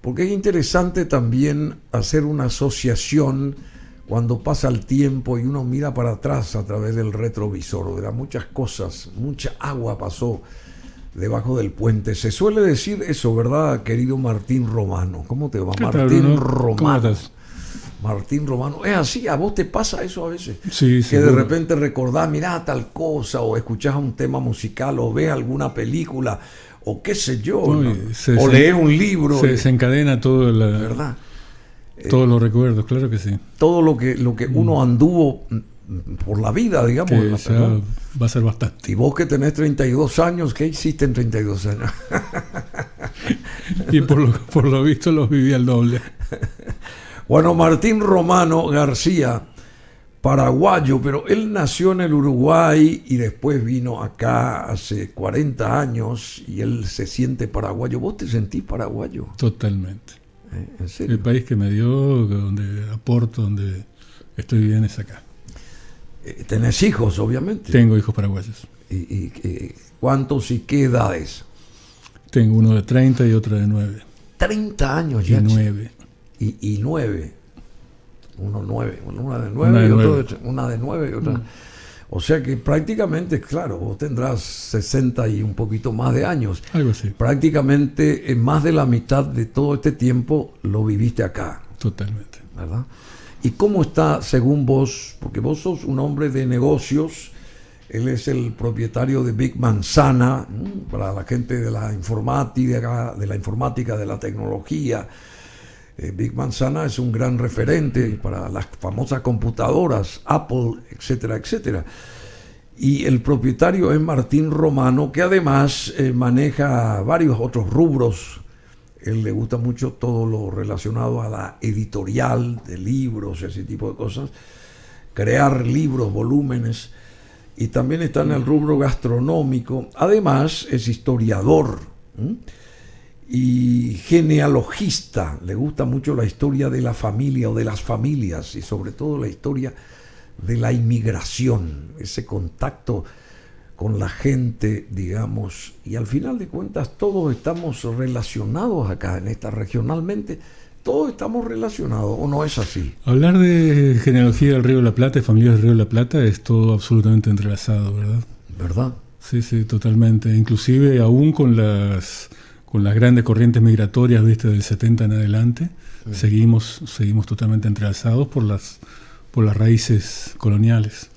porque es interesante también hacer una asociación cuando pasa el tiempo y uno mira para atrás a través del retrovisor, ¿verdad? Muchas cosas, mucha agua pasó debajo del puente. Se suele decir eso, ¿verdad, querido Martín Romano? ¿Cómo te va? ¿Qué tal, Martín Bruno? Romano. ¿Cómo estás? Martín Romano. Es así, ¿a vos te pasa eso a veces? Sí, que seguro. de repente recordás, mirá tal cosa, o escuchás un tema musical, o ves alguna película, o qué sé yo, No, ¿no? se O lees un libro. Se desencadena todo ¿verdad? todos los recuerdos, claro que sí. Todo lo que uno anduvo por la vida, digamos. Que ¿verdad? ya va a ser bastante. Y vos que tenés 32 años, ¿qué hiciste en 32 años? Y por lo visto los viví al doble. Bueno, Martín Romano García, paraguayo, pero él nació en el Uruguay y después vino acá hace 40 años y él se siente paraguayo. ¿Vos te sentís paraguayo? Totalmente. ¿En serio? El país que me dio, donde aporto, donde estoy bien es acá. Tenés hijos, obviamente. Tengo hijos paraguayos. ¿Y cuántos y qué edades? Tengo uno de 30 y otro de 9. 30 años Y ya. 9. Y 9. Uno 9. Una de 9 Una de y otro 9. una de 9 y otra. O sea que prácticamente, claro, vos tendrás 60 y un poquito más de años. Algo así. Prácticamente más de la mitad de todo este tiempo lo viviste acá, Totalmente. ¿verdad? ¿Y cómo está, según vos? Porque vos sos un hombre de negocios, él es el propietario de Big Manzana, para la gente de la informática, de la tecnología. Big Manzana es un gran referente para las famosas computadoras, Apple, etcétera, etcétera. Y el propietario es Martín Romano, que además maneja varios otros rubros. Él le gusta mucho todo lo relacionado a la editorial de libros, ese tipo de cosas. Crear libros, volúmenes. Y también está en el rubro gastronómico. Además es historiador y genealogista. Le gusta mucho la historia de la familia o de las familias y sobre todo la historia de la inmigración, ese contacto con la gente, digamos, y al final de cuentas todos estamos relacionados acá en esta regionalmente, todos estamos relacionados, ¿o no es así? Hablar de genealogía del Río de la Plata y familias del Río de la Plata es todo absolutamente entrelazado, ¿verdad? ¿Verdad? Sí, sí, totalmente. Inclusive aún con las grandes corrientes migratorias, ¿viste? Del 70 en adelante, seguimos totalmente entrelazados por las raíces coloniales.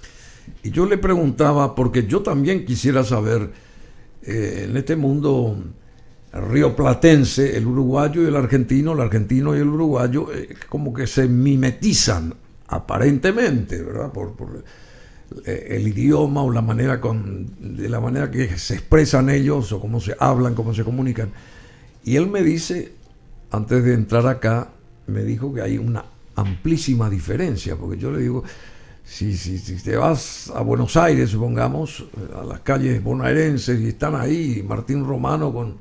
Y yo le preguntaba, porque yo también quisiera saber, en este mundo rioplatense, el uruguayo y el argentino y el uruguayo, como que se mimetizan, aparentemente, ¿verdad? Por el idioma o la manera de la manera que se expresan ellos, o cómo se hablan, cómo se comunican. Y él me dice, antes de entrar acá, me dijo que hay una amplísima diferencia, porque yo le digo, si te vas a Buenos Aires, supongamos, a las calles bonaerenses, y están ahí Martín Romano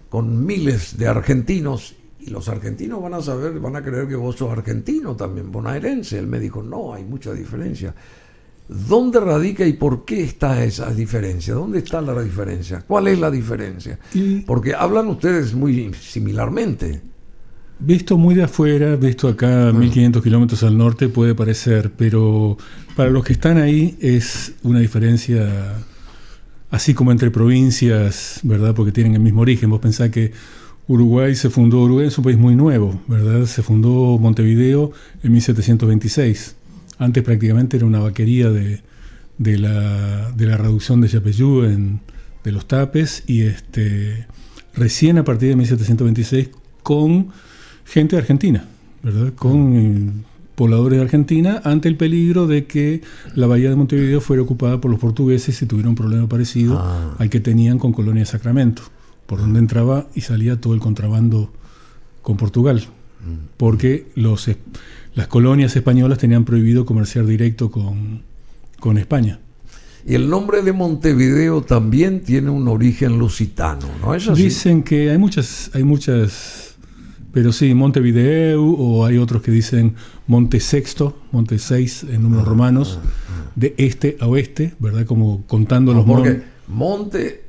con miles de argentinos, y los argentinos van a creer que vos sos argentino también, bonaerense. Él me dijo, no, hay mucha diferencia. ¿Dónde radica y por qué está esa diferencia? ¿Dónde está la diferencia? ¿Cuál es la diferencia? Porque hablan ustedes muy similarmente. Visto muy de afuera, visto acá 1500 kilómetros al norte, puede parecer, pero para los que están ahí es una diferencia, así como entre provincias, ¿verdad? Porque tienen el mismo origen. Vos pensás que Uruguay es un país muy nuevo, ¿verdad? Se fundó Montevideo en 1726. Antes prácticamente era una vaquería de la reducción de Yapeyú de los tapes, y recién a partir de 1726 con gente de Argentina, ¿verdad? Con pobladores de Argentina, ante el peligro de que la bahía de Montevideo fuera ocupada por los portugueses y tuviera un problema parecido al que tenían con Colonia de Sacramento, por donde entraba y salía todo el contrabando con Portugal, porque las colonias españolas tenían prohibido comerciar directo con España. Y el nombre de Montevideo también tiene un origen lusitano, ¿no es así? Dicen que hay muchas, pero sí, Montevideo, o hay otros que dicen Monte Sexto, Monte 6 en números romanos, de este a oeste, ¿verdad? Como contando los porque Monte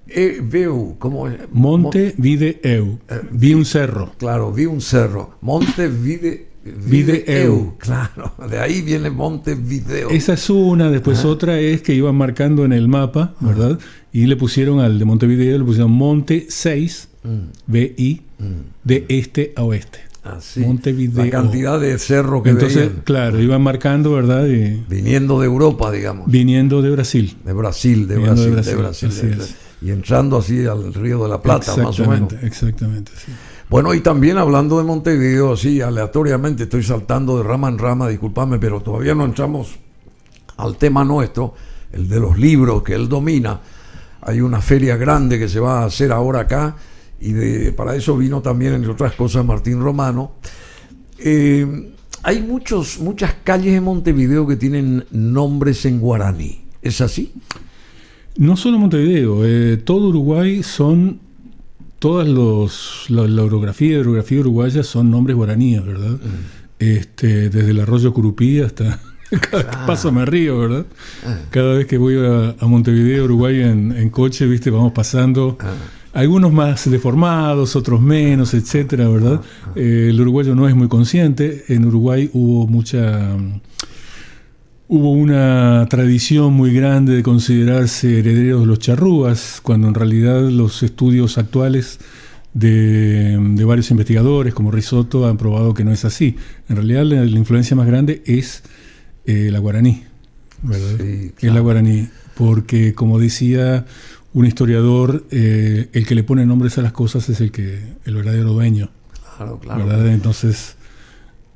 Veo, ¿cómo es? Montevideo. Vi un cerro. Claro, vi un cerro. Montevideo. Claro, de ahí viene Montevideo. Esa es una, después otra es que iban marcando en el mapa, ¿verdad? Y le pusieron al de Montevideo, le pusieron Monte 6, VI, de este a oeste. Así, Montevideo. la cantidad de cerro que Entonces, veían. claro, iban marcando, ¿verdad? Y Viniendo de Europa, digamos. viniendo de Brasil. De Brasil. Así es. Y entrando así al Río de la Plata, más o menos. Exactamente, sí. Bueno, y también hablando de Montevideo, así aleatoriamente, estoy saltando de rama en rama, discúlpame, pero todavía no entramos al tema nuestro, el de los libros que él domina. Hay una feria grande que se va a hacer ahora acá, y para eso vino también, entre otras cosas, Martín Romano. Hay muchas calles en Montevideo que tienen nombres en guaraní. ¿Es así? No solo Montevideo, todo Uruguay son, la orografía uruguaya son nombres guaraníes, ¿verdad? Desde el arroyo Curupí hasta cada que paso me río, ¿verdad? Cada vez que voy a Montevideo, Uruguay en coche, viste, vamos pasando, algunos más deformados, otros menos, etcétera, ¿verdad? El uruguayo no es muy consciente. En Uruguay hubo una tradición muy grande de considerarse herederos de los charrúas, cuando en realidad los estudios actuales de varios investigadores como Risotto han probado que no es así. En realidad la influencia más grande es la guaraní, ¿verdad? Sí, claro. Es la guaraní, porque como decía un historiador, el que le pone nombres a las cosas es el verdadero dueño. Claro. ¿Verdad? Entonces,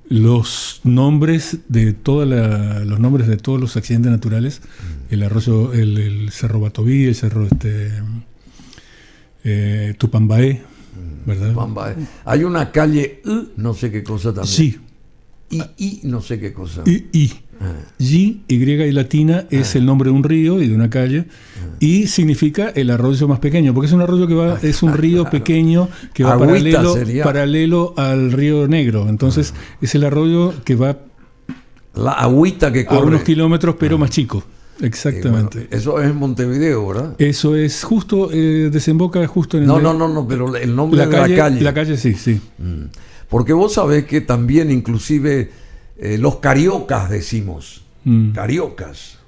los nombres de todos los accidentes naturales, el arroyo, el cerro Batoví, el cerro Tupambaé, ¿verdad? Tupambaé. Hay una calle no sé qué cosa también. Sí. Y no sé qué cosa. Y y latina es el nombre de un río y de una calle, y significa el arroyo más pequeño, porque es un arroyo es un río pequeño que va paralelo al río Negro. Entonces es el arroyo que va la agüita que corre a unos kilómetros, pero más chico. Exactamente. Bueno, eso es en Montevideo, ¿verdad? Eso es justo, desemboca justo en el... No, pero el nombre de la calle. La calle, sí. Porque vos sabés que también inclusive los cariocas decimos, cariocas.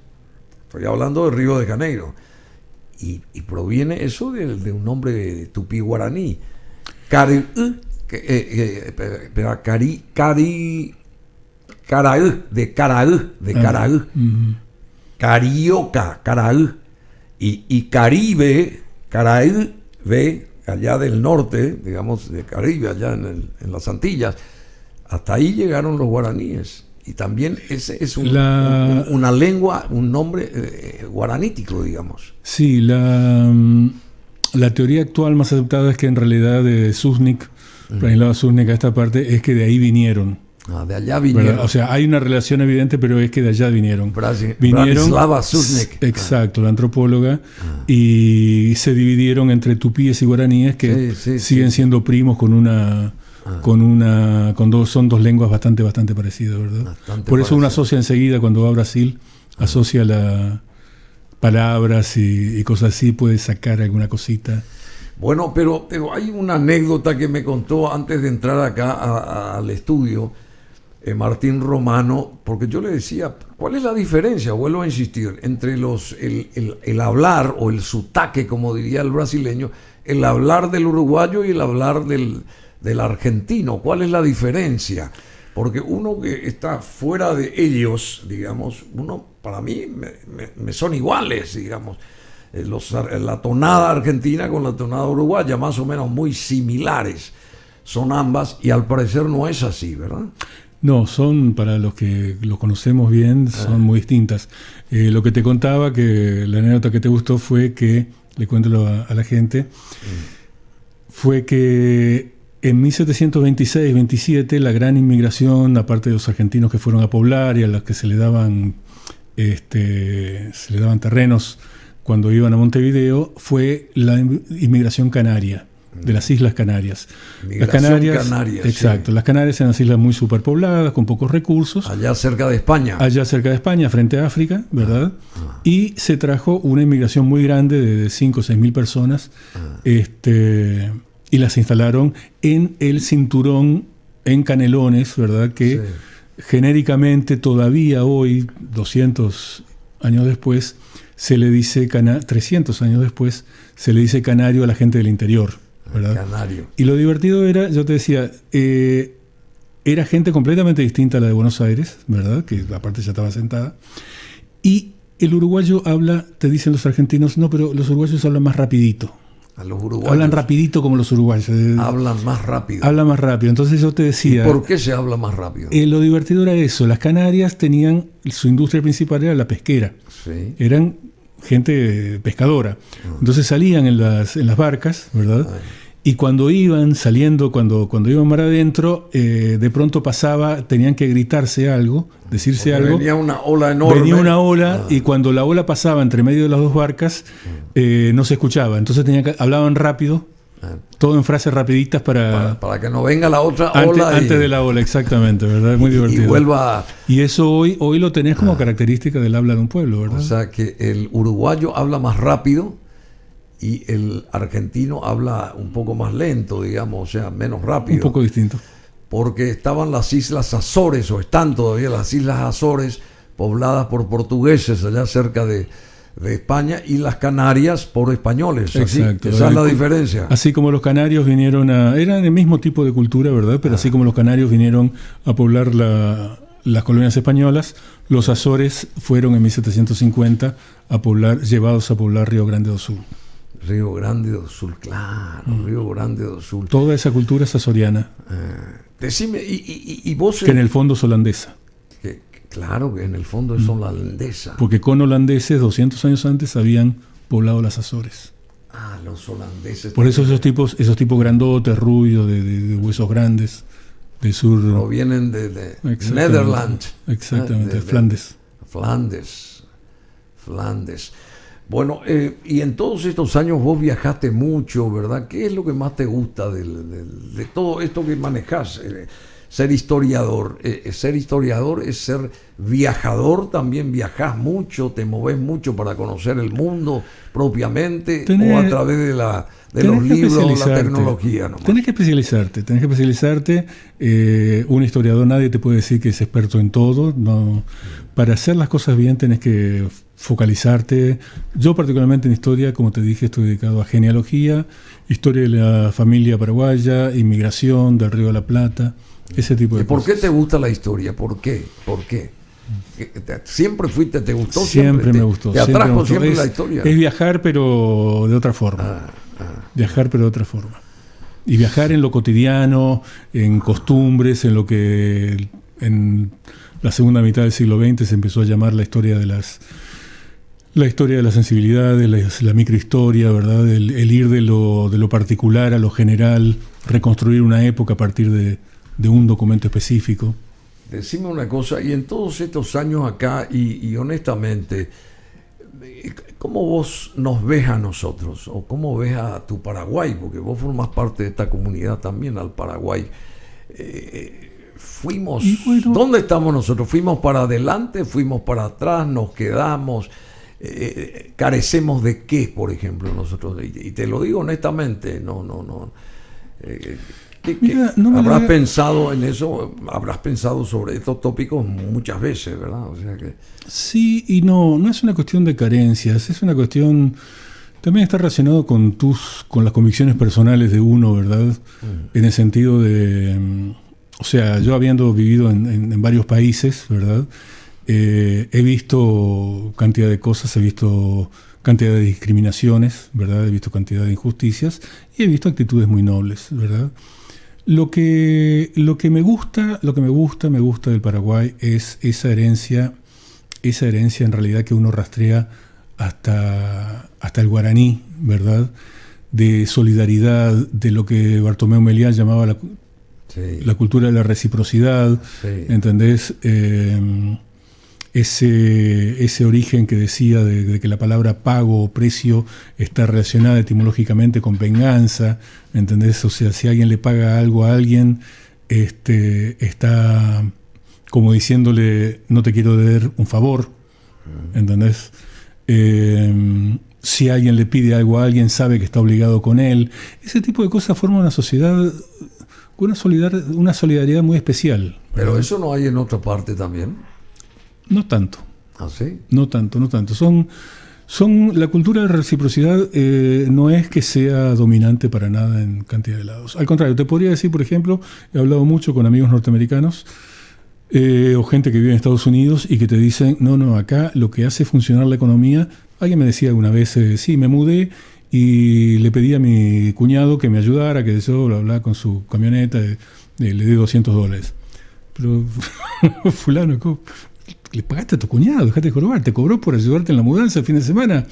Estoy hablando de Río de Janeiro. Y proviene eso de un nombre tupí guaraní. Caraú, de Caraú. Carioca, Caraú. Y Caribe, Caraíbe, allá del norte, digamos, de Caribe, allá en las Antillas. Hasta ahí llegaron los guaraníes. Y también ese es una lengua, un nombre guaranítico, digamos. Sí, la teoría actual más aceptada es que en realidad de Susnik, Branislava Susnik, a esta parte, es que de ahí vinieron. De allá vinieron. ¿Verdad? O sea, hay una relación evidente, pero es que de allá vinieron. Branislava Susnik. Exacto, la antropóloga. Y se dividieron entre tupíes y guaraníes, que siguen siendo primos son dos lenguas bastante parecidas, ¿verdad? Por eso uno asocia enseguida, cuando va a Brasil, asocia palabras y cosas así, puede sacar alguna cosita. Bueno, pero hay una anécdota que me contó antes de entrar acá al estudio, Martín Romano, porque yo le decía, ¿cuál es la diferencia? Vuelvo a insistir, entre el hablar o el sotaque, como diría el brasileño, el hablar del uruguayo y el hablar del argentino. ¿Cuál es la diferencia? Porque uno que está fuera de ellos, digamos, para mí me son iguales, digamos. La tonada argentina con la tonada uruguaya, más o menos muy similares son ambas, y al parecer no es así, ¿verdad? No, para los que lo conocemos bien, son muy distintas. Lo que te contaba, que la anécdota que te gustó fue que, le cuento a la gente, fue que en 1726-27 la gran inmigración, aparte de los argentinos que fueron a poblar y a los que se le daban terrenos cuando iban a Montevideo, fue la inmigración canaria, de las Islas Canarias. Migración Las Canarias, canaria, exacto. Sí. Las Canarias eran las islas muy superpobladas, con pocos recursos. Allá cerca de España. Allá cerca de España, frente a África, ¿verdad? Y se trajo una inmigración muy grande de 5 o 6 mil personas y las instalaron en el cinturón, en Canelones, ¿verdad? Que Sí. genéricamente todavía hoy, 200 años después, se le dice 300 años después, se le dice canario a la gente del interior, ¿verdad? Canario. Y lo divertido era, yo te decía, era gente completamente distinta a la de Buenos Aires, ¿verdad? Que aparte ya estaba sentada. Y el uruguayo habla, te dicen los argentinos, no, pero los uruguayos hablan más rapidito. A los uruguayos. Hablan rapidito como los uruguayos. Hablan más rápido. Hablan más rápido. Entonces yo te decía... ¿Y por qué se habla más rápido? Lo divertido era eso. Las Canarias tenían, su industria principal era la pesquera. Sí. Eran gente pescadora. Entonces salían en las barcas, ¿verdad? Y cuando iban saliendo, cuando iban mar adentro, de pronto tenían que gritarse algo, decirse Porque algo. venía una ola enorme. Venía una ola y cuando la ola pasaba entre medio de las dos barcas, no se escuchaba. Entonces hablaban rápido, todo en frases rapiditas para que no venga la otra ola. Antes de la ola, exactamente, ¿verdad? Es muy divertido. Y vuelva. Y eso hoy lo tenés como característica del habla de un pueblo, ¿verdad? O sea que el uruguayo habla más rápido y el argentino habla un poco más lento, digamos, o sea, menos rápido. Un poco distinto. Porque estaban las Islas Azores, o están todavía las Islas Azores, pobladas por portugueses allá cerca de España, y las Canarias por españoles. Exacto. Esa es la diferencia. Así como los canarios eran el mismo tipo de cultura, ¿verdad? Pero así como los canarios vinieron a poblar las colonias españolas, los Azores fueron en 1750 llevados a poblar Río Grande do Sul. Río Grande do Sul, claro, Río Grande do Sul. Toda esa cultura es azoriana. Decime, y vos... Que en el fondo es holandesa. Claro que en el fondo es holandesa. Porque con holandeses 200 años antes habían poblado las Azores. Los holandeses. Por eso esos tipos grandotes, rubios, de huesos grandes, del sur. Provienen de Netherlands. Exactamente, Flandes. Flandes. Bueno, y en todos estos años vos viajaste mucho, ¿verdad? ¿Qué es lo que más te gusta de todo esto que manejás? Ser historiador. Ser historiador es ser viajador, también viajás mucho, te movés mucho para conocer el mundo propiamente, o a través de los libros, la tecnología. Nomás. Tenés que especializarte. Un historiador, nadie te puede decir que es experto en todo. No. Para hacer las cosas bien tenés que focalizarte. Yo particularmente en historia, como te dije, estoy dedicado a genealogía, historia de la familia paraguaya, inmigración del Río de la Plata, ese tipo de cosas. ¿Por qué te gusta la historia? ¿Por qué? ¿Siempre te gustó? Siempre me gustó. ¿Te atrajo siempre la historia? Es viajar, pero de otra forma. Viajar, pero de otra forma. Y viajar en lo cotidiano, en costumbres, en lo que en la segunda mitad del siglo XX se empezó a llamar la historia de las sensibilidades, la microhistoria, ¿verdad? El ir de lo particular a lo general, reconstruir una época a partir de un documento específico. Decime una cosa, y en todos estos años acá, y honestamente, ¿cómo vos nos ves a nosotros? ¿O cómo ves a tu Paraguay? Porque vos formás parte de esta comunidad también, al Paraguay. ¿Dónde estamos nosotros? ¿Fuimos para adelante? ¿Fuimos para atrás? ¿Nos quedamos? ¿Carecemos de qué, por ejemplo, nosotros? Y te lo digo honestamente, no. ¿Habrás pensado en eso? ¿Habrás pensado sobre estos tópicos muchas veces, verdad? O sea que... Sí y no es una cuestión de carencias, es una cuestión... También está relacionado con las convicciones personales de uno, ¿verdad? En el sentido de... O sea, yo habiendo vivido en varios países, ¿verdad? He visto cantidad de cosas, he visto cantidad de discriminaciones, ¿verdad? He visto cantidad de injusticias y he visto actitudes muy nobles, ¿verdad? Lo que me gusta del Paraguay es esa herencia en realidad que uno rastrea hasta el guaraní, ¿verdad? De solidaridad, de lo que Bartomeu Melián llamaba la cultura de la reciprocidad, ¿entendés? ese origen que decía de que la palabra pago o precio está relacionada etimológicamente con venganza, ¿entendés? O sea, si alguien le paga algo a alguien, está como diciéndole, no te quiero deber un favor, ¿entendés? Si alguien le pide algo a alguien, sabe que está obligado con él. Ese tipo de cosas forman una sociedad con una solidaridad muy especial. Pero ¿verdad? eso no hay en otra parte también. No tanto. ¿Ah, sí? No tanto. La cultura de reciprocidad no es que sea dominante para nada en cantidad de lados. Al contrario, te podría decir, por ejemplo, he hablado mucho con amigos norteamericanos o gente que vive en Estados Unidos y que te dicen, no, acá lo que hace funcionar la economía. Alguien me decía alguna vez, sí, me mudé y le pedí a mi cuñado que me ayudara, que yo, bla, bla, con su camioneta, le di $200. Pero, fulano, le pagaste a tu cuñado, dejate de jorobar, te cobró por ayudarte en la mudanza el fin de semana.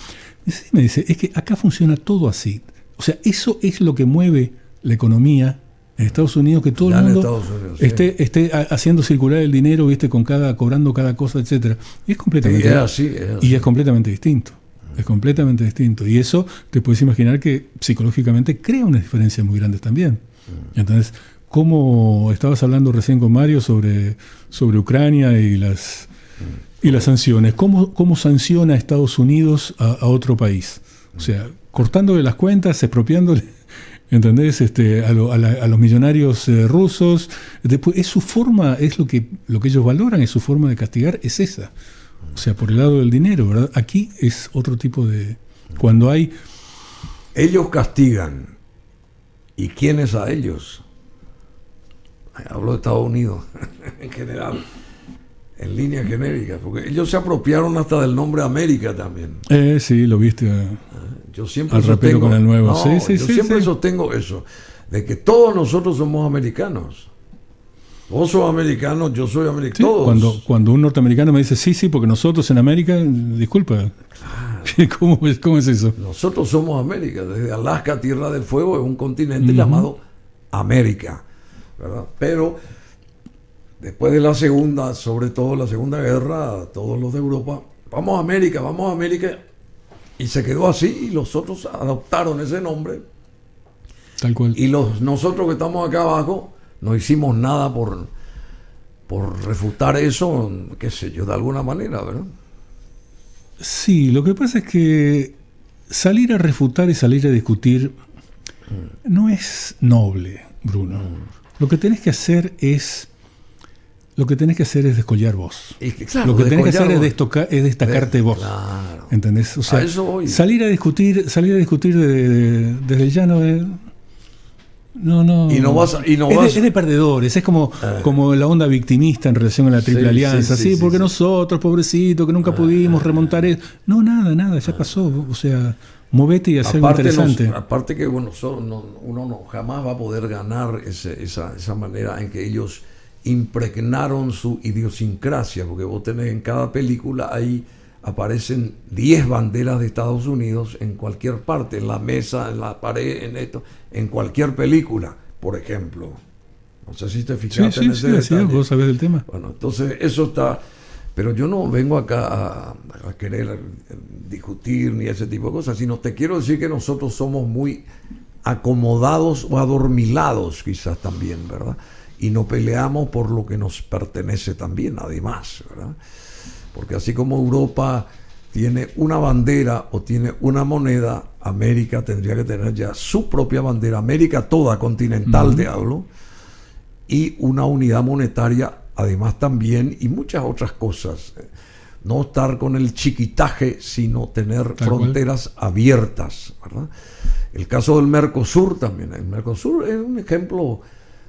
Y sí, me dice, es que acá funciona todo así. O sea, eso es lo que mueve la economía en Estados Unidos, que todo el mundo esté haciendo circular el dinero, ¿viste? Cobrando cada cosa, etcétera. Y es completamente así. Y es completamente distinto. Es completamente distinto. Y eso te puedes imaginar que psicológicamente crea unas diferencias muy grandes también. Entonces, como estabas hablando recién con Mario sobre Ucrania y las sanciones, ¿cómo sanciona Estados Unidos a otro país? O sea, cortándole las cuentas, expropiándole, ¿entendés? A los millonarios rusos. Después, es su forma, es lo que ellos valoran, es su forma de castigar, es esa. O sea, por el lado del dinero, ¿verdad? Aquí es otro tipo de... Cuando hay... Ellos castigan. ¿Y quiénes a ellos? Hablo de Estados Unidos, en general, en línea genérica, porque ellos se apropiaron hasta del nombre América también. Sí, lo viste. Yo siempre al sostengo, con el nuevo. No, yo siempre sostengo eso, de que todos nosotros somos americanos. Vos sos americano, yo soy americano. Sí, cuando un norteamericano me dice sí, porque nosotros en América, disculpa. Claro. ¿Cómo es eso? Nosotros somos América. Desde Alaska, Tierra del Fuego, es un continente llamado América, ¿verdad? Pero después de la segunda, sobre todo la Segunda Guerra, todos los de Europa, vamos a América, y se quedó así, y los otros adoptaron ese nombre. Tal cual. Y nosotros que estamos acá abajo, no hicimos nada por refutar eso, qué sé yo, de alguna manera, ¿verdad? Sí, lo que pasa es que salir a refutar y salir a discutir no es noble, Bruno. Lo que tenés que hacer es descollar vos. Claro, lo que tenés que hacer es destacarte vos. Claro. ¿Entendés? O sea, a eso voy. Salir a discutir desde el llano de... No. Es de perdedores, es como la onda victimista en relación a la Triple Alianza. Sí, porque nosotros, pobrecitos, que nunca pudimos remontar eso. No, nada, ya pasó. O sea, movete y haz algo interesante. Aparte que uno no jamás va a poder ganar esa manera en que ellos impregnaron su idiosincrasia, porque vos tenés en cada película ahí aparecen 10 banderas de Estados Unidos en cualquier parte, en la mesa, en la pared, en cualquier película, por ejemplo. No sé si te fijaste en ese detalle. Vos sabés del tema. Bueno, entonces eso está... Pero yo no vengo acá a querer discutir ni ese tipo de cosas, sino te quiero decir que nosotros somos muy acomodados o adormilados quizás también, ¿verdad? Y no peleamos por lo que nos pertenece también, además, ¿verdad? Porque así como Europa tiene una bandera o tiene una moneda, América tendría que tener ya su propia bandera, América toda continental, te hablo, y una unidad monetaria además también, y muchas otras cosas. No estar con el chiquitaje, sino tener fronteras abiertas, ¿verdad? El caso del Mercosur también. El Mercosur es un ejemplo.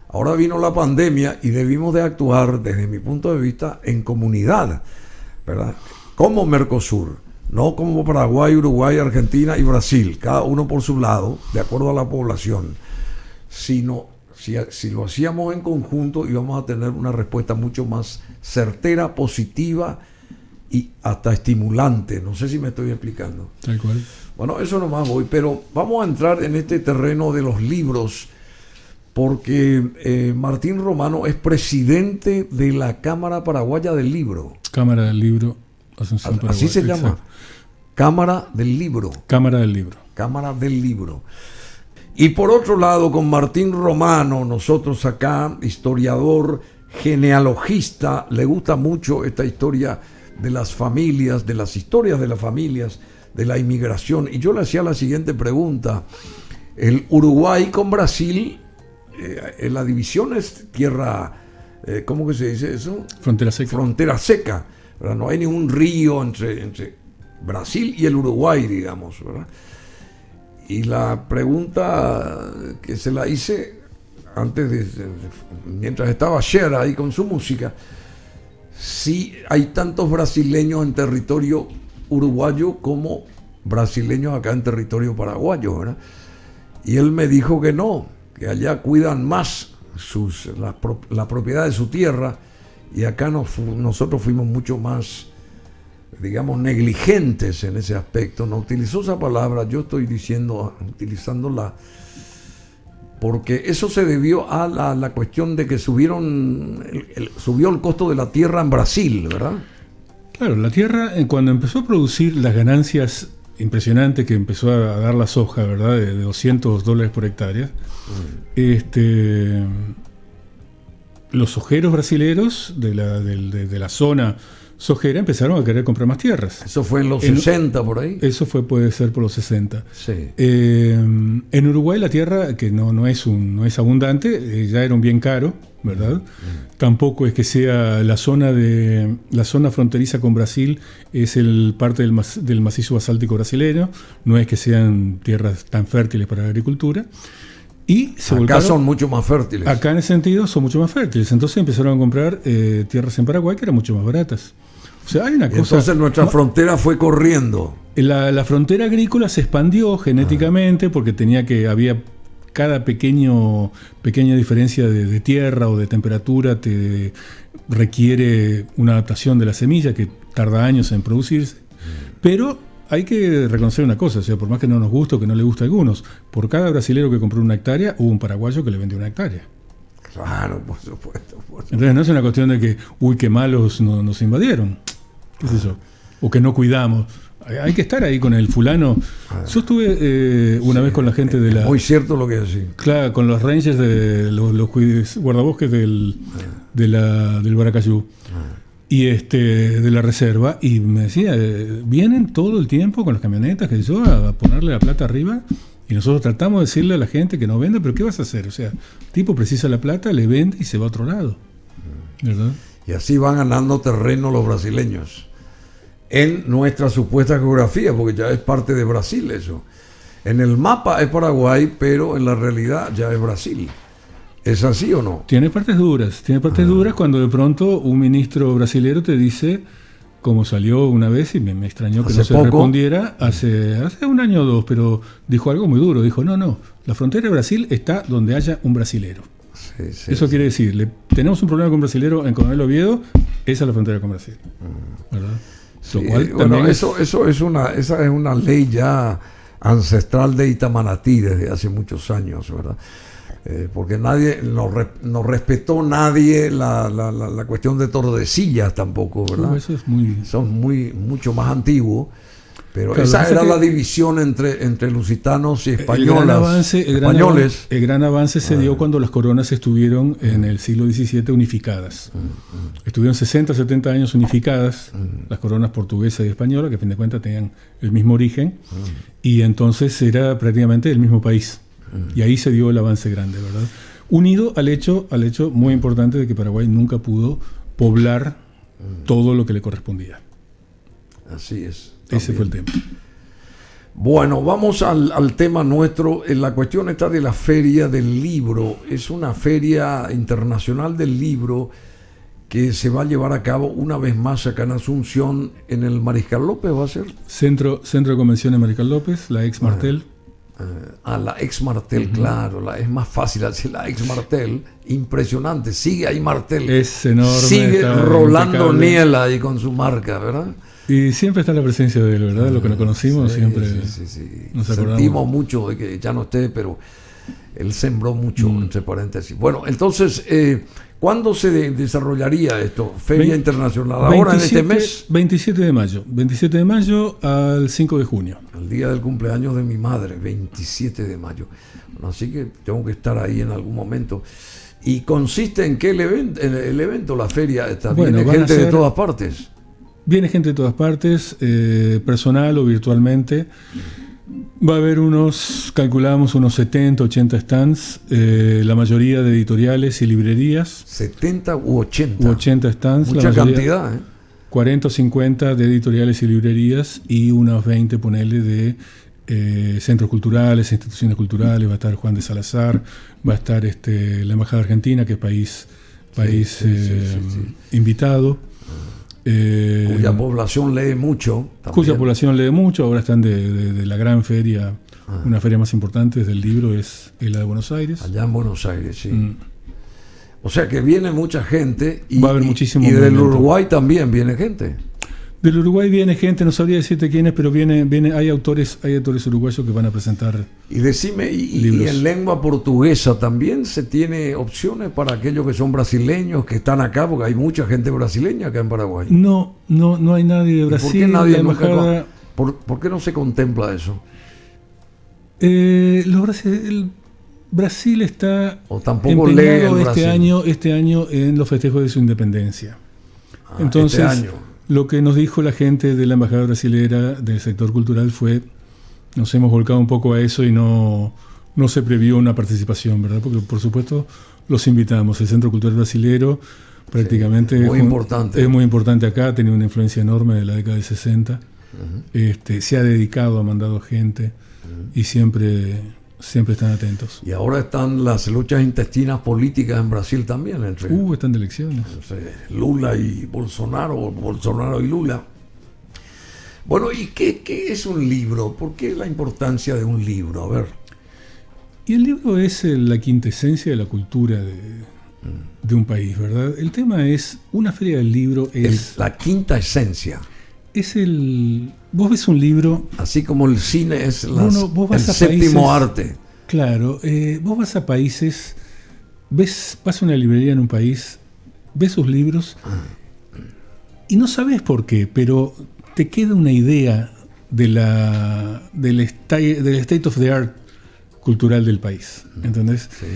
Ahora vino la pandemia y debimos de actuar, desde mi punto de vista, en comunidad, ¿verdad? Como Mercosur, no como Paraguay, Uruguay, Argentina y Brasil, cada uno por su lado, de acuerdo a la población, sino si lo hacíamos en conjunto íbamos a tener una respuesta mucho más certera, positiva y hasta estimulante. No sé si me estoy explicando. Tal cual. Bueno, eso nomás voy, pero vamos a entrar en este terreno de los libros, porque Martín Romano es presidente de la Cámara Paraguaya del Libro. Cámara del Libro, Asunción Paraguay. Así se llama. Cámara del Libro. Cámara del Libro. Cámara del Libro. Y por otro lado, con Martín Romano, nosotros acá, historiador, genealogista, le gusta mucho esta historia de las familias, de las historias de las familias, de la inmigración. Y yo le hacía la siguiente pregunta. El Uruguay con Brasil, la división es tierra, ¿cómo que se dice eso? Frontera seca. Frontera seca, ¿verdad? No hay ningún río entre Brasil y el Uruguay, digamos, ¿verdad? Y la pregunta que se la hice antes mientras estaba Cher ahí con su música, si hay tantos brasileños en territorio uruguayo como brasileños acá en territorio paraguayo, ¿verdad? Y él me dijo que no, que allá cuidan más la propiedad de su tierra, y acá nosotros fuimos mucho más, digamos, negligentes en ese aspecto. No utilizó esa palabra, yo estoy utilizándola, porque eso se debió a la cuestión de que subió el costo de la tierra en Brasil, ¿verdad? Claro, la tierra, cuando empezó a producir las ganancias impresionantes que empezó a dar la soja, ¿verdad? De $200 por hectárea, los sojeros brasileros de la zona sojera empezaron a querer comprar más tierras. Eso fue en los 60 por ahí. Eso puede ser por los 60. Sí. En Uruguay la tierra, que no es abundante, ya era un bien caro, ¿verdad? Tampoco es que sea la zona fronteriza con Brasil, es parte del macizo basáltico brasileño, no es que sean tierras tan fértiles para la agricultura. Y acá son mucho más fértiles. Acá en ese sentido son mucho más fértiles. Entonces empezaron a comprar tierras en Paraguay que eran mucho más baratas. O sea, hay una cosa. Entonces nuestra frontera fue corriendo. La frontera agrícola se expandió genéticamente porque había cada pequeña diferencia de tierra o de temperatura te requiere una adaptación de la semilla que tarda años en producirse. Pero hay que reconocer una cosa, o sea, por más que no nos guste o que no le guste a algunos, por cada brasilero que compró una hectárea, hubo un paraguayo que le vendió una hectárea. Claro, por supuesto. Entonces no es una cuestión de que, qué malos nos invadieron, qué sé yo, o que no cuidamos. Hay que estar ahí con el fulano. Yo estuve una vez con la gente de la... Muy cierto lo que decís. Claro, con los rangers de los guardabosques del Baracayú. Y de la reserva, y me decía, vienen todo el tiempo con las camionetas que yo a ponerle la plata arriba, y nosotros tratamos de decirle a la gente que no venda, pero ¿qué vas a hacer? O sea, el tipo precisa la plata, le vende y se va a otro lado, ¿verdad? Y así van ganando terreno los brasileños en nuestra supuesta geografía, porque ya es parte de Brasil eso. En el mapa es Paraguay, pero en la realidad ya es Brasil. ¿Es así o no? Tiene partes duras cuando de pronto un ministro brasilero te dice, como salió una vez y me extrañó que no se respondiera, hace un año o dos, pero dijo algo muy duro, dijo, no, la frontera de Brasil está donde haya un brasilero. Eso quiere decir, tenemos un problema con brasilero en Coronel Oviedo, esa es la frontera con Brasil. ¿Verdad? Sí, bueno, esa es una ley ya ancestral de Itamanatí desde hace muchos años, ¿verdad? Porque nadie no respetó nadie la cuestión de Tordesillas tampoco, ¿verdad? Eso es mucho más antiguo, pero claro, esa era la división entre lusitanos y españoles. El gran avance se dio cuando las coronas estuvieron en el siglo XVII unificadas. Estuvieron 60, 70 años unificadas, las coronas portuguesa y española, que a fin de cuentas tenían el mismo origen, y entonces era prácticamente el mismo país. Y ahí se dio el avance grande, ¿verdad? Unido al hecho muy importante de que Paraguay nunca pudo poblar todo lo que le correspondía. Así es. Ese fue el tema. Bueno, vamos al tema nuestro. La cuestión está de la Feria del Libro. Es una feria internacional del libro que se va a llevar a cabo una vez más acá en Asunción, en el Mariscal López, ¿va a ser? Centro de Convenciones Mariscal López, la ex Martel. La ex Martel, claro, es más fácil decir la ex Martel, impresionante, sigue ahí Martel, es enorme, sigue Rolando Niela ahí con su marca, ¿verdad? Y siempre está la presencia de él, ¿verdad? Lo que lo conocimos, siempre nos acordamos. Sentimos mucho de que ya no esté, pero él sembró mucho, entre paréntesis. Bueno, entonces, ¿cuándo se desarrollaría esto? Feria Internacional, ahora 27, en este mes. 27 de mayo. 27 de mayo al 5 de junio. El día del cumpleaños de mi madre, 27 de mayo. Bueno, así que tengo que estar ahí en algún momento. ¿Y consiste en qué el evento, la feria? ¿Viene gente de todas partes? Viene gente de todas partes, personal o virtualmente. Va a haber calculamos unos 70, 80 stands, la mayoría de editoriales y librerías. 70 u 80. 80 stands. Mucha cantidad, 40 o 50 de editoriales y librerías y unos 20, ponele, de centros culturales, instituciones culturales. Va a estar Juan de Salazar, va a estar la Embajada Argentina, que es país invitado. Cuya población lee mucho. Cuya población lee mucho. Ahora están de la gran feria. Una feria más importante del libro es la de Buenos Aires. Allá en Buenos Aires, sí. O sea que viene mucha gente. Va a haber muchísimo y del Uruguay también viene gente. Del Uruguay viene gente, no sabría decirte quién es, pero hay autores uruguayos que van a presentar. Y decime, ¿y en lengua portuguesa también se tiene opciones para aquellos que son brasileños, que están acá? Porque hay mucha gente brasileña acá en Paraguay. No hay nadie de Brasil. ¿Por qué nadie ¿Por qué no se contempla eso? Brasil está o tampoco empeñado este año en los festejos de su independencia. Entonces, este año. Lo que nos dijo la gente de la Embajada Brasilera del sector cultural fue, nos hemos volcado un poco a eso y no se previó una participación, ¿verdad? Porque por supuesto los invitamos. El Centro Cultural Brasilero prácticamente es muy importante acá, ha tenido una influencia enorme de la década del 60. Se ha dedicado, ha mandado gente y siempre están atentos. Y ahora están las luchas intestinas políticas en Brasil también. Están de elecciones. Lula y Bolsonaro y Lula. Bueno, ¿y qué es un libro? ¿Por qué la importancia de un libro? A ver. Y el libro es la quintesencia de la cultura de un país, ¿verdad? El tema es, una feria del libro es... la quinta esencia. Vos ves un libro... Así como el cine es el séptimo arte. Claro, vos vas a países, vas a una librería en un país, ves sus libros y no sabes por qué, pero te queda una idea del state of the art cultural del país, ¿entendés? Sí.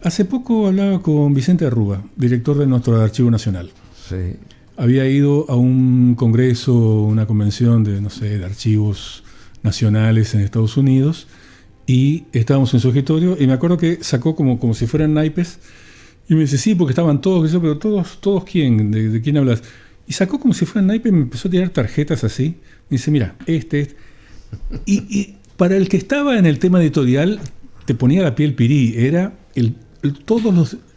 Hace poco hablaba con Vicente Arruga, director de nuestro Archivo Nacional. Sí. Había ido a un congreso, una convención de archivos nacionales en Estados Unidos y estábamos en su escritorio y me acuerdo que sacó como si fueran naipes y me dice, sí, porque estaban todos, pero todos ¿quién? ¿De quién hablas? Y sacó como si fueran naipes y me empezó a tirar tarjetas así. Me dice, mira, Y para el que estaba en el tema editorial te ponía la piel pirí, era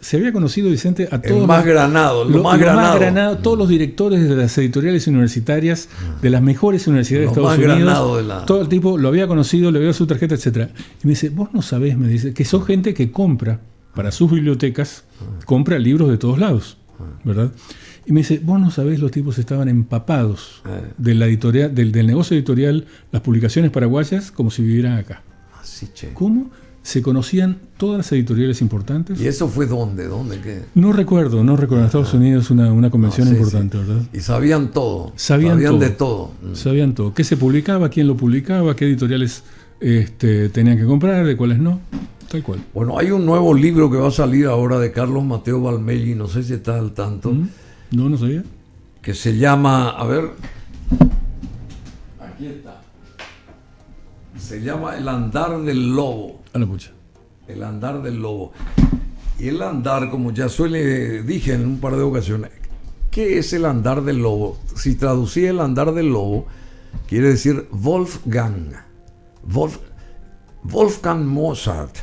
se había conocido, Vicente, a todos. El más granado. Todos los directores de las editoriales universitarias, de las mejores universidades de Estados Unidos. Todo el tipo lo había conocido, le había dado su tarjeta, etcétera. Y me dice, vos no sabés, me dice, que son gente que compra para sus bibliotecas, compra libros de todos lados, ¿verdad? Y me dice, vos no sabés, los tipos estaban empapados de la editorial, del negocio editorial, las publicaciones paraguayas, como si vivieran acá. Así, che. ¿Cómo? Se conocían todas las editoriales importantes. ¿Y eso fue dónde? ¿Qué? No recuerdo. En Estados Unidos una convención importante, sí. ¿Verdad? Y sabían todo. Sabían de todo. Sabían todo. ¿Qué se publicaba? ¿Quién lo publicaba? ¿Qué editoriales tenían que comprar? ¿De cuáles no? Tal cual. Bueno, hay un nuevo libro que va a salir ahora de Carlos Mateo Valmelli, no sé si estás al tanto. No sabía. Que se llama, a ver, aquí está. Se llama El andar del lobo. A la pucha. El andar del lobo. Y el andar, como ya dije en un par de ocasiones, ¿qué es el andar del lobo? Si traducía el andar del lobo, quiere decir Wolfgang Mozart,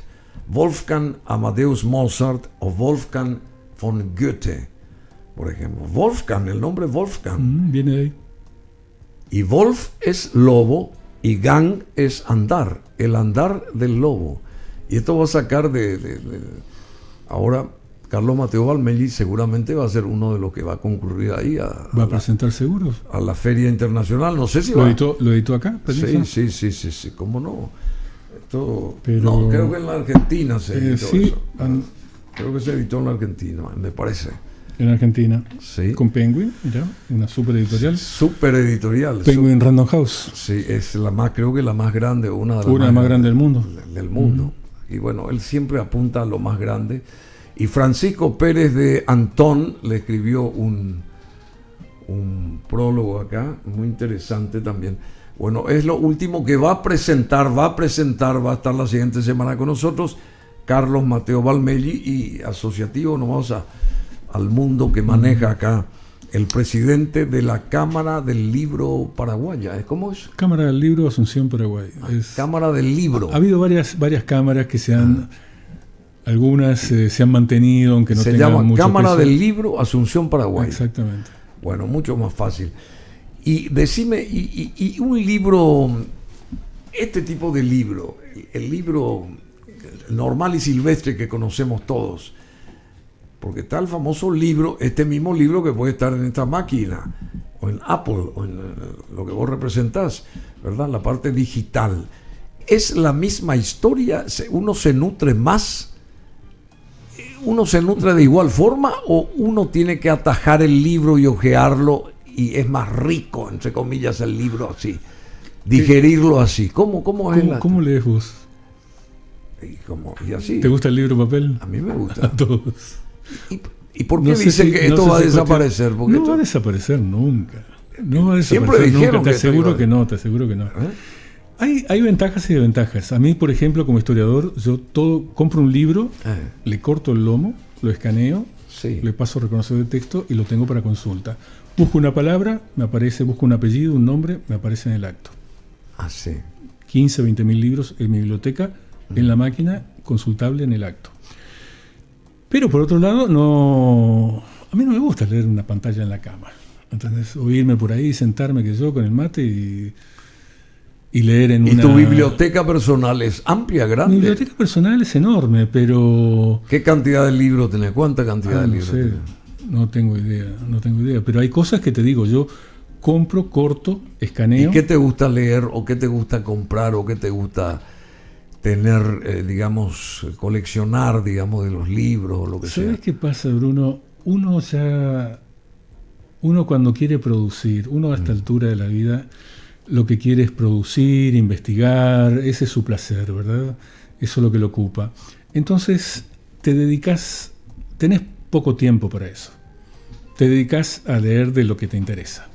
Wolfgang Amadeus Mozart o Wolfgang von Goethe, por ejemplo. Wolfgang, el nombre Wolfgang. Viene de ahí. Y Wolf es lobo y Gang es andar, el andar del lobo. Y esto va a sacar ahora Carlos Mateo Valmelli seguramente va a ser uno de los que va a concurrir ahí va a presentar seguros a la Feria Internacional. No sé si lo editó acá. Sí, cómo no. No, creo que en la Argentina se editó sí, eso. Creo que se editó en la Argentina, me parece. En Argentina. Sí. Con Penguin, ya, una super editorial. Super editorial. Penguin Random House. Sí, es la más, creo que la más grande, una de las más grandes del mundo. Del mundo. Y bueno, él siempre apunta a lo más grande. Y Francisco Pérez de Antón le escribió un prólogo acá, muy interesante también. Bueno, es lo último que va a estar la siguiente semana con nosotros, Carlos Mateo Valmelli, y asociativo, nos vamos al mundo que maneja acá, el presidente de la Cámara del Libro Paraguaya. ¿Cómo es? Cámara del Libro Asunción Paraguay. Cámara del Libro. Ha habido varias cámaras que se han... Algunas se han mantenido, aunque no se tengan llama mucho Cámara peso. del Libro Asunción Paraguay. Exactamente. Bueno, mucho más fácil. Y decime, y un libro, este tipo de libro, el libro normal y silvestre que conocemos todos, porque está el famoso libro, este mismo libro que puede estar en esta máquina, o en Apple, o en lo que vos representás, ¿verdad? La parte digital. ¿Es la misma historia? ¿Uno se nutre más? ¿Uno se nutre de igual forma o uno tiene que atajar el libro y hojearlo y es más rico, entre comillas, el libro así? Digerirlo así. ¿Cómo es? ¿Cómo lees vos? Y así. ¿Te gusta el libro papel? A mí me gusta. A todos. ¿Y por qué dicen que esto va a desaparecer? Porque no va a desaparecer nunca. No va a desaparecer siempre dijeron nunca. Te aseguro que no. ¿Eh? Hay ventajas y desventajas. A mí, por ejemplo, como historiador, yo compro un libro, le corto el lomo, lo escaneo, le paso reconocedor de texto y lo tengo para consulta. Busco una palabra, me aparece, busco un apellido, un nombre, me aparece en el acto. Ah, sí. 15, 20.000 libros en mi biblioteca, en la máquina, consultable en el acto. Pero por otro lado, a mí no me gusta leer una pantalla en la cama. ¿Entendés? O irme por ahí, sentarme que yo con el mate y leer en una... ¿Y tu biblioteca personal es amplia, grande? Mi biblioteca personal es enorme, pero... ¿Qué cantidad de libros tenés? ¿Cuánta cantidad de libros tenés? No tengo idea. Pero hay cosas que te digo, yo compro, corto, escaneo... ¿Y qué te gusta leer o qué te gusta comprar o qué te gusta tener, coleccionar, de los libros o lo que sea? ¿Sabes qué pasa, Bruno? Uno cuando quiere producir, a esta altura de la vida... Lo que quiere es producir, investigar, ese es su placer, ¿verdad? Eso es lo que lo ocupa. Entonces, tenés poco tiempo para eso. Te dedicas a leer de lo que te interesa.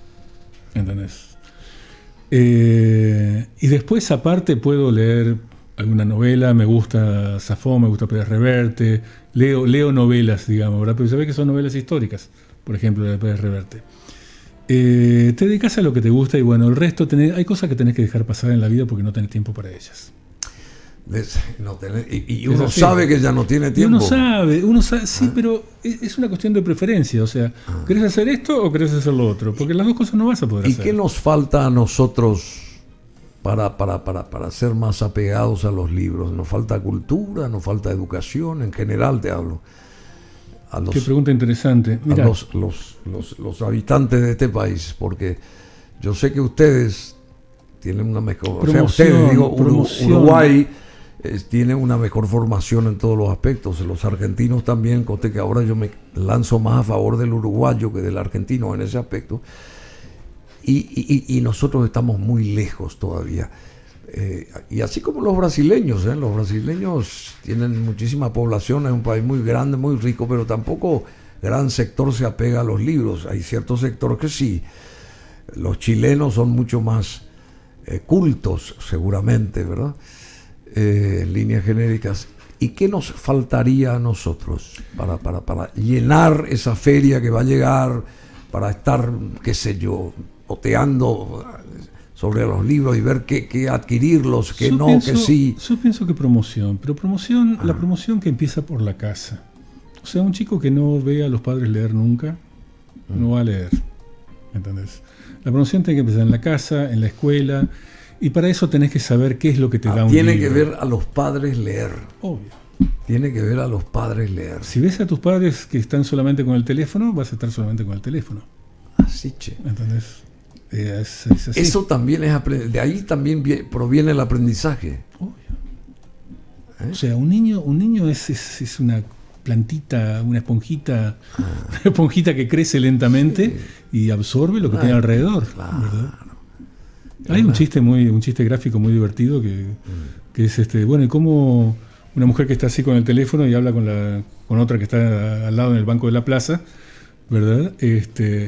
¿Entendés? Y después, aparte, puedo leer alguna novela, me gusta Safo, me gusta Pérez Reverte, leo novelas, ¿verdad? Pero sabés que son novelas históricas, por ejemplo, de Pérez Reverte. Te dedicas a lo que te gusta y bueno, el resto hay cosas que tenés que dejar pasar en la vida porque no tenés tiempo para ellas. Y uno sabe que ya no tiene tiempo. Uno sabe, sí, pero es una cuestión de preferencia. O sea, ¿querés hacer esto o querés hacer lo otro? Porque las dos cosas no vas a poder hacer. ¿Y qué nos falta a nosotros para ser más apegados a los libros? ¿Nos falta cultura? ¿Nos falta educación? En general te hablo. Qué pregunta interesante. Mirá. A los habitantes de este país, porque yo sé que ustedes tienen una mejor... Uruguay tiene una mejor formación en todos los aspectos. Los argentinos también, conste que ahora yo me lanzo más a favor del uruguayo que del argentino en ese aspecto. Y nosotros estamos muy lejos todavía. Y así como los brasileños tienen muchísima población, es un país muy grande, muy rico, pero tampoco gran sector se apega a los libros. Hay ciertos sectores que sí. Los chilenos son mucho más cultos, seguramente, ¿verdad? En líneas genéricas. ¿Y qué nos faltaría a nosotros para llenar esa feria que va a llegar, para estar, qué sé yo, oteando sobre los libros y ver qué adquirirlos, qué que sí? Yo pienso que promoción, pero la promoción que empieza por la casa. O sea, un chico que no ve a los padres leer nunca, no va a leer. ¿Entendés? La promoción tiene que empezar en la casa, en la escuela, y para eso tenés que saber qué es lo que te da un libro. Tiene que ver a los padres leer. Obvio. Tiene que ver a los padres leer. Si ves a tus padres que están solamente con el teléfono, vas a estar solamente con el teléfono. Así, che. ¿Entendés? Es Eso también de ahí también proviene el aprendizaje. Obvio. O sea, un niño es una plantita, una esponjita que crece lentamente y absorbe lo que tiene alrededor. Claro. ¿Verdad? Hay un chiste gráfico muy divertido que es bueno, y cómo una mujer que está así con el teléfono y habla con otra que está al lado en el banco de la plaza, ¿verdad?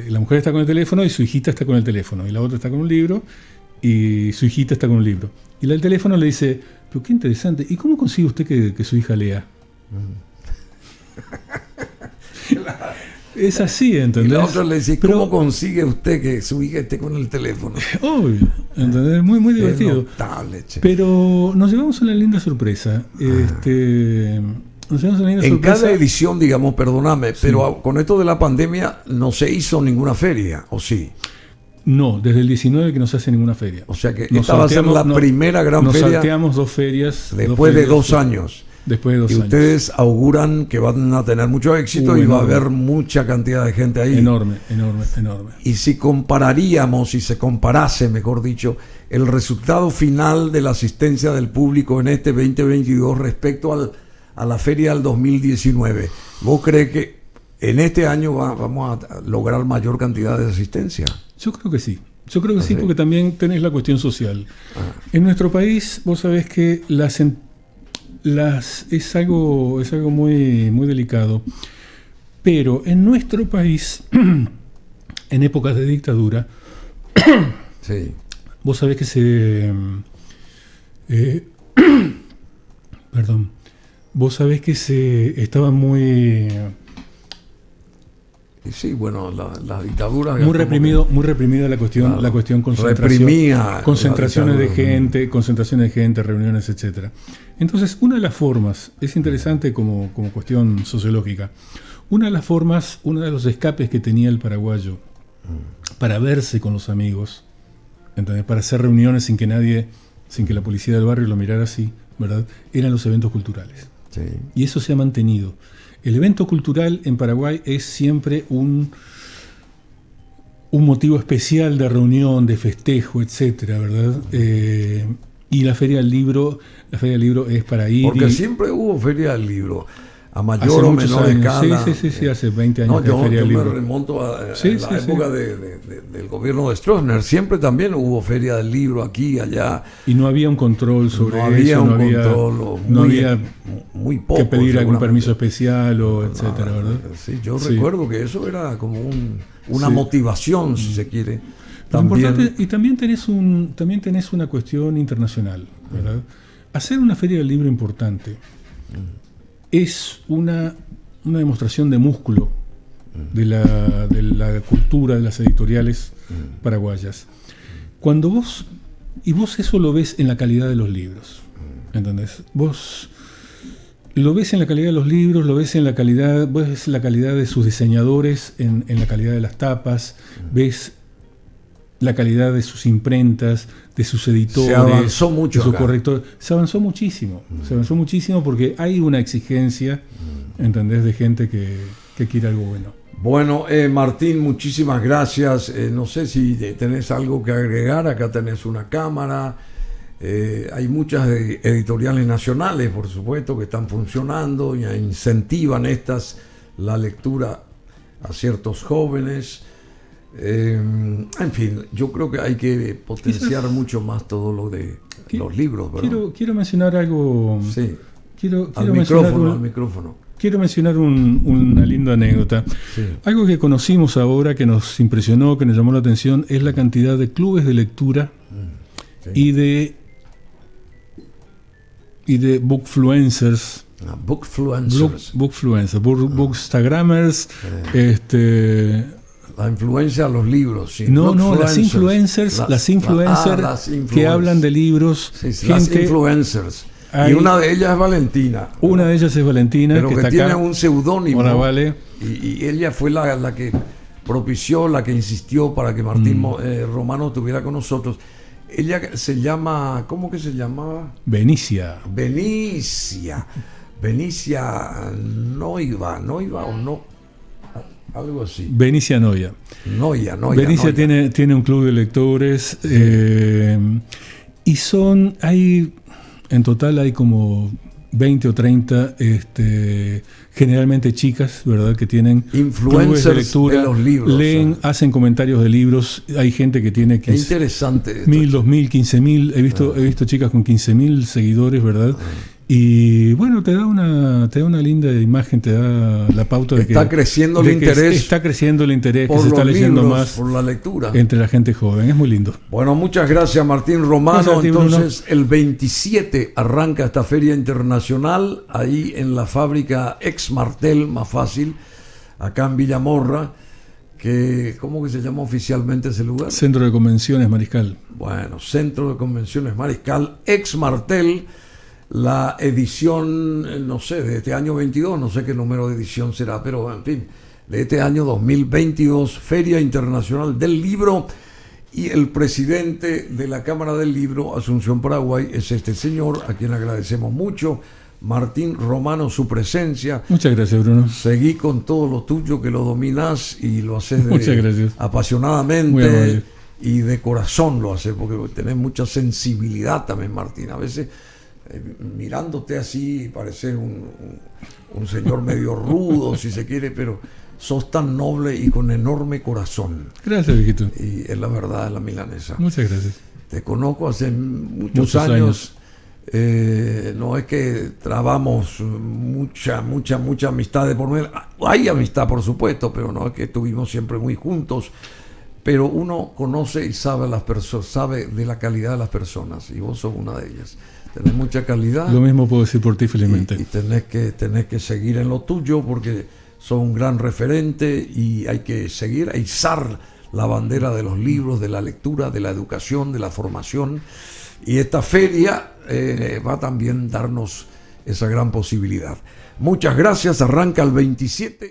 La mujer está con el teléfono y su hijita está con el teléfono, y la otra está con un libro y su hijita está con un libro. Y la del teléfono le dice: pero qué interesante, ¿y cómo consigue usted que su hija lea? Es así, ¿entendés? Y la otra le dice: ¿cómo consigue usted que su hija esté con el teléfono? Obvio, ¿entendés? Muy divertido. Notable, che. Pero nos llevamos a una linda sorpresa. En cada edición, digamos, perdóname, pero con esto de la pandemia no se hizo ninguna feria, ¿o sí? No, desde el 19 que no se hace ninguna feria. O sea que esta va a ser la primera gran feria. Nos salteamos 2 ferias. Después de 2 años. Después de 2 años. Y ustedes auguran que van a tener mucho éxito y va a haber mucha cantidad de gente ahí. Enorme. Y si se comparase, mejor dicho, el resultado final de la asistencia del público en este 2022 respecto a la feria del 2019, ¿vos crees que en este año vamos a lograr mayor cantidad de asistencia? Yo creo que sí. Sí, porque también tenés la cuestión social. En nuestro país, vos sabés que es algo muy, muy delicado. Pero en nuestro país, en épocas de dictadura, sí, vos sabés que vos sabés que se estaba muy... Sí, bueno, la dictadura... Muy reprimida la cuestión concentraciones de gente, reuniones, etcétera. Entonces, una de las formas, es interesante como cuestión sociológica, una de los escapes que tenía el paraguayo para verse con los amigos, ¿entendés? Para hacer reuniones sin que la policía del barrio lo mirara así, ¿verdad? Eran los eventos culturales. Sí. Y eso se ha mantenido. El evento cultural en Paraguay es siempre un motivo especial de reunión, de festejo, etcétera, ¿verdad? Y la Feria del Libro es para ir. Porque siempre hubo Feria del Libro, a mayor o menor escala. Sí, hace 20 años. Yo me remonto a la época del gobierno de Stroessner. Siempre también hubo Feria del Libro aquí, allá. Y no había un control sobre eso. No había muy poco, que pedir algún permiso especial o etcétera, ¿verdad? Sí, yo recuerdo que eso era como una motivación, si se quiere. También. Y también tenés una cuestión internacional, ¿verdad? Hacer una Feria del Libro importante es una demostración de músculo de la cultura de las editoriales paraguayas. Cuando vos eso lo ves en la calidad de los libros, ¿entendés? Vos lo ves en la calidad de los libros, ves la calidad de sus diseñadores, en la calidad de las tapas, ves la calidad de sus imprentas, de sus editores, se avanzó mucho, de sus correctores. Se avanzó muchísimo porque hay una exigencia, ¿entendés?, de gente que quiere algo bueno. Bueno, Martín, muchísimas gracias. No sé si tenés algo que agregar. Acá tenés una cámara. Hay muchas editoriales nacionales, por supuesto, que están funcionando y incentivan la lectura a ciertos jóvenes. En fin, yo creo que hay que potenciar mucho más todo lo de los libros, ¿verdad? Quiero mencionar algo. Sí. Al micrófono. Quiero mencionar una linda anécdota. Sí. Algo que conocimos ahora, que nos impresionó, que nos llamó la atención, es la cantidad de clubes de lectura y de bookfluencers. Bookstagrammers, la influencia de los libros. Sí. Las influencers que hablan de libros. Sí, las influencers. Y una de ellas es Valentina. Una de ellas es Valentina. Pero que tiene un seudónimo. Hola, Vale. Y ella fue la que propició, la que insistió para que Martín Romano estuviera con nosotros. Ella se llama... ¿Cómo que se llamaba? Benicia Noiva o no... Algo así. Benicia Noia. Benicia tiene un club de lectores. Sí. En total hay como 20 o 30, generalmente chicas, ¿verdad? Que tienen influencers de lectura, de los libros. leen, hacen comentarios de libros. Hay gente que tiene 15, interesante 1.000, 2.000, 15.000. He visto chicas con 15.000 seguidores, ¿verdad? Y bueno, te da una linda imagen, te da la pauta de que está creciendo el interés. Está creciendo el interés, por que se está leyendo libros, más por la lectura entre la gente joven. Es muy lindo. Bueno, muchas gracias, Martín Romano. Gracias, entonces, el 27 arranca esta feria internacional ahí en la fábrica Ex Martel, más fácil, acá en Villamorra. ¿Cómo que se llama oficialmente ese lugar? Centro de Convenciones Mariscal. Bueno, Centro de Convenciones Mariscal, Ex Martel. La edición, no sé, de este año 22, no sé qué número de edición será, pero en fin, de este año 2022, Feria Internacional del Libro, y el presidente de la Cámara del Libro, Asunción Paraguay, es este señor, a quien agradecemos mucho, Martín Romano, su presencia. Muchas gracias, Bruno. Seguí con todo lo tuyo, que lo dominás y lo haces apasionadamente y de corazón lo haces, porque tenés mucha sensibilidad también, Martín. A veces mirándote así pareces un señor medio rudo, si se quiere, pero sos tan noble y con enorme corazón. Gracias, viejito. Y es la verdad, es la milanesa. Muchas gracias. Te conozco hace muchos años. No es que trabamos mucha amistad de por medio. Hay amistad, por supuesto, pero no es que estuvimos siempre muy juntos. Pero uno conoce y sabe sabe de la calidad de las personas, y vos sos una de ellas. Tenés mucha calidad. Lo mismo puedo decir por ti, felizmente. Y tenés que seguir en lo tuyo, porque sos un gran referente y hay que seguir a izar la bandera de los libros, de la lectura, de la educación, de la formación. Y esta feria va también a darnos esa gran posibilidad. Muchas gracias. Arranca el 27.